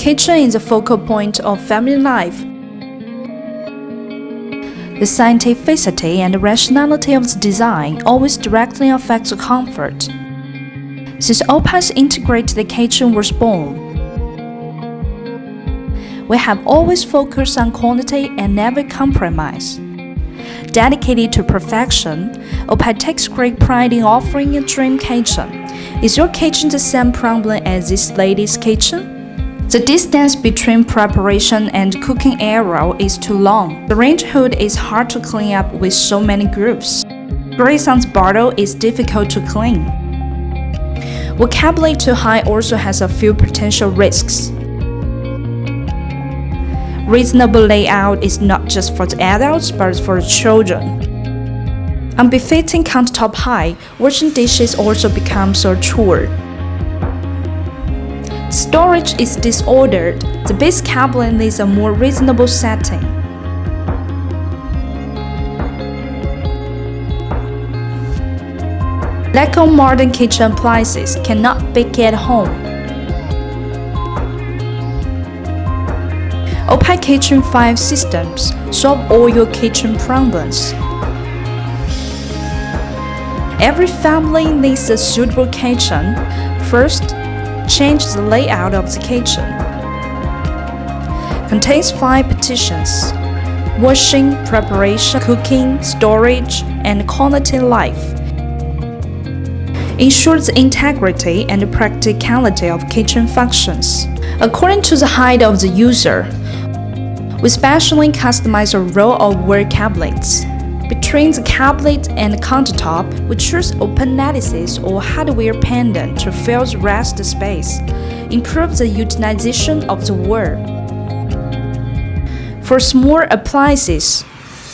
kitchen is the focal point of family life. The scientificity and rationality of the design always directly affects the comfort. Since Oppein's integrated kitchen was born, we have always focused on quality and never compromise. Dedicated to perfection, Oppein takes great pride in offering a dream kitchen. Is your kitchen the same problem as this lady's kitchen? The distance between preparation and cooking area is too long. The range hood is hard to clean up with so many grooves. Grayson's bottle is difficult to clean. Vocabulary too high also has a few potential risks. Reasonable layout is not just for the adults but for the children. Unbefitting countertop high, washing dishes also becomes a chore. Storage is disordered. The base cabinet needs a more reasonable setting. Lack of modern kitchen appliances cannot bake at home. Oppein Kitchen 5 systems solve all your kitchen problems. Every family needs a suitable kitchen. First, change the layout of the kitchen. Contains 5 partitions: washing, preparation, cooking, storage, and quality life. Ensures the integrity and practicality of kitchen functions. According to the height of the user, we specially customize a row of wall cabinets. Between the cabinet and the countertop, we choose open lattices or hardware pendant to fill the rest space, improve the utilization of the wall. For small appliances,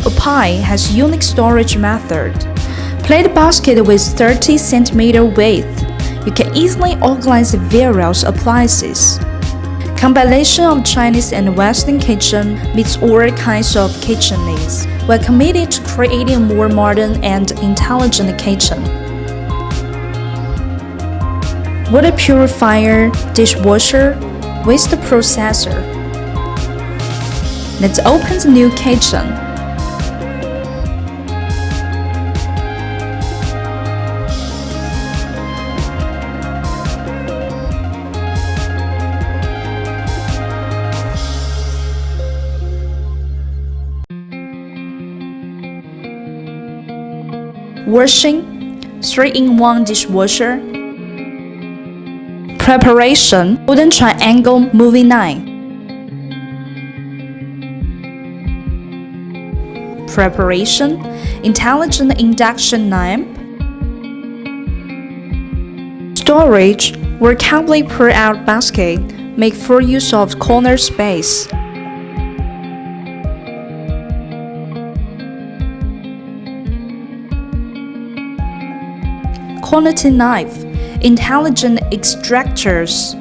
Oppein has unique storage method. Plate basket with 30 cm width. You can easily organize the various appliances. Combination of Chinese and Western kitchen meets all kinds of kitchen needs. We're committed to creating a more modern and intelligent kitchen. Water purifier, dishwasher, waste processor. Let's open the new kitchen. Washing, 3-in-1 dishwasher. Preparation, wooden triangle moving knife. Preparation, intelligent induction lamp. Storage, workably pull-out basket, make full use of corner space. Quality knife, intelligent extractors.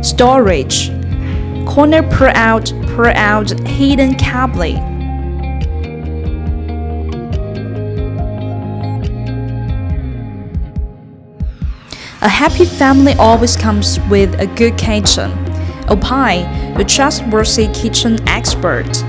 Storage, corner pull-out hidden cabinet. A happy family always comes with a good kitchen. Oppein, your trustworthy kitchen expert.